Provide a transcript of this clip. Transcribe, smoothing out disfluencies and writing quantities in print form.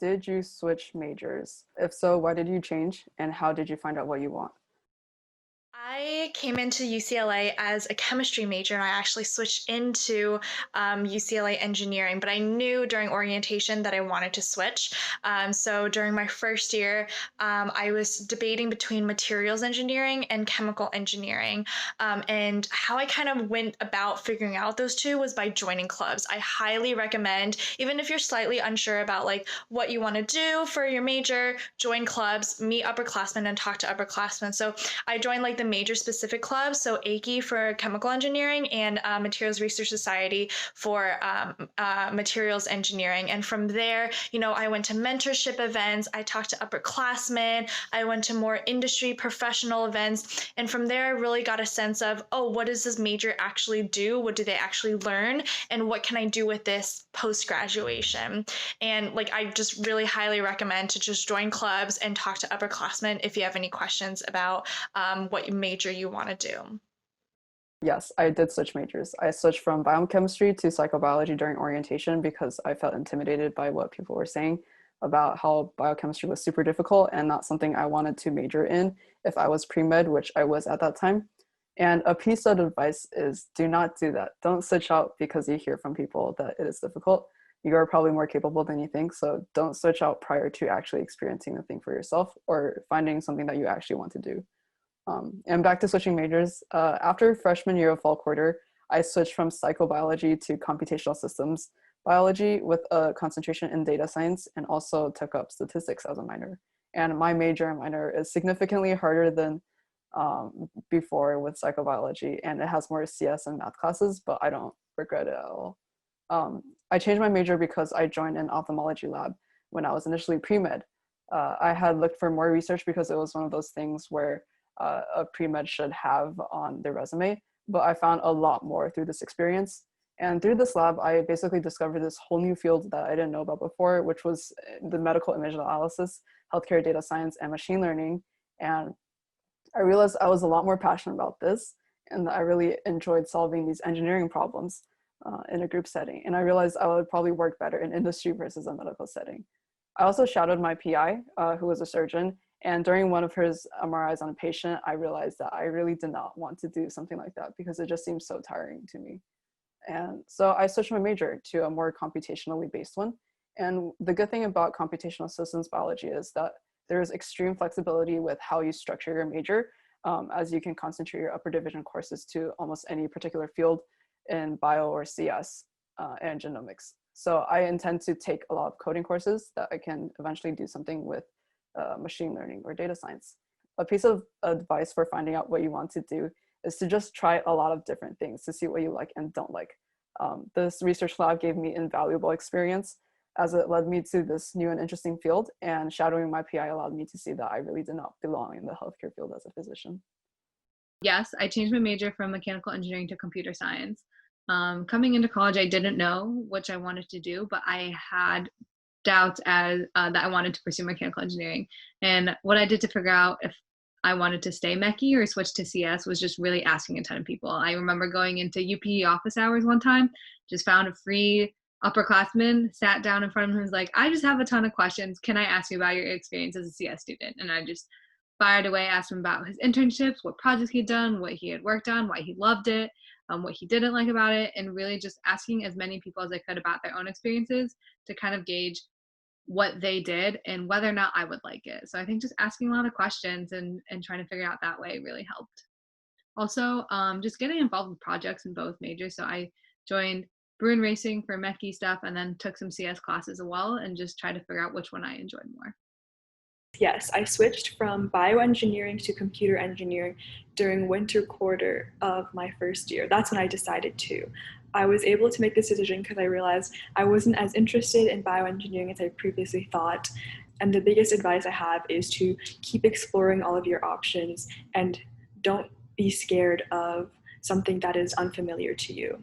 did you switch majors? If so, why did you change and how did you find out what you want? I came into UCLA as a chemistry major and I actually switched into UCLA engineering, but I knew during orientation that I wanted to switch. So during my first year, I was debating between materials engineering and chemical engineering. And how I kind of went about figuring out those two was by joining clubs. I highly recommend, even if you're slightly unsure about like what you want to do for your major, join clubs, meet upperclassmen and talk to upperclassmen. So I joined like the major specific clubs, so AICE for chemical engineering and Materials Research Society for materials engineering. And from there, I went to mentorship events, I talked to upperclassmen, I went to more industry professional events. And from there, I really got a sense of, oh, what does this major actually do? What do they actually learn? And what can I do with this post graduation? And like, I just really highly recommend to just join clubs and talk to upperclassmen if you have any questions about what major you want to do. Yes, I did switch majors. I switched from biochemistry to psychobiology during orientation because I felt intimidated by what people were saying about how biochemistry was super difficult and not something I wanted to major in if I was pre-med, which I was at that time. And a piece of advice is do not do that. Don't switch out because you hear from people that it is difficult. You are probably more capable than you think, so don't switch out prior to actually experiencing the thing for yourself or finding something that you actually want to do. And back to switching majors, after freshman year of fall quarter, I switched from psychobiology to computational systems biology with a concentration in data science and also took up statistics as a minor. And my major and minor is significantly harder than before with psychobiology, and it has more CS and math classes, but I don't regret it at all. I changed my major because I joined an ophthalmology lab when I was initially pre-med. I had looked for more research because it was one of those things where a pre-med should have on their resume, but I found a lot more through this experience. And through this lab, I basically discovered this whole new field that I didn't know about before, which was the medical image analysis, healthcare data science, and machine learning. And I realized I was a lot more passionate about this, and I really enjoyed solving these engineering problems in a group setting. And I realized I would probably work better in industry versus a medical setting. I also shadowed my PI, who was a surgeon, and during one of his MRIs on a patient, I realized that I really did not want to do something like that because it just seemed so tiring to me. And so I switched my major to a more computationally based one. And the good thing about computational systems biology is that there is extreme flexibility with how you structure your major, as you can concentrate your upper division courses to almost any particular field in bio or CS and genomics. So I intend to take a lot of coding courses that I can eventually do something with machine learning or data science. A piece of advice for finding out what you want to do is to just try a lot of different things to see what you like and don't like. This research lab gave me invaluable experience as it led me to this new and interesting field, and shadowing my PI allowed me to see that I really did not belong in the healthcare field as a physician. Yes, I changed my major from mechanical engineering to computer science. Coming into college, I didn't know which I wanted to do, but I had doubts as that I wanted to pursue mechanical engineering. And what I did to figure out if I wanted to stay mechy or switch to CS was just really asking a ton of people. I remember going into UP office hours one time, just found a free upperclassman, sat down in front of him, and was like, I just have a ton of questions. Can I ask you about your experience as a CS student? And I just fired away, asked him about his internships, what projects he'd done, what he had worked on, why he loved it, what he didn't like about it, and really just asking as many people as I could about their own experiences to kind of gauge what they did and whether or not I would like it. So I think just asking a lot of questions and trying to figure out that way really helped. Also, just getting involved with projects in both majors. So I joined Bruin Racing for mechie stuff and then took some CS classes as well and just tried to figure out which one I enjoyed more. Yes, I switched from bioengineering to computer engineering during winter quarter of my first year. That's when I decided to. I was able to make this decision because I realized I wasn't as interested in bioengineering as I previously thought. And the biggest advice I have is to keep exploring all of your options and don't be scared of something that is unfamiliar to you.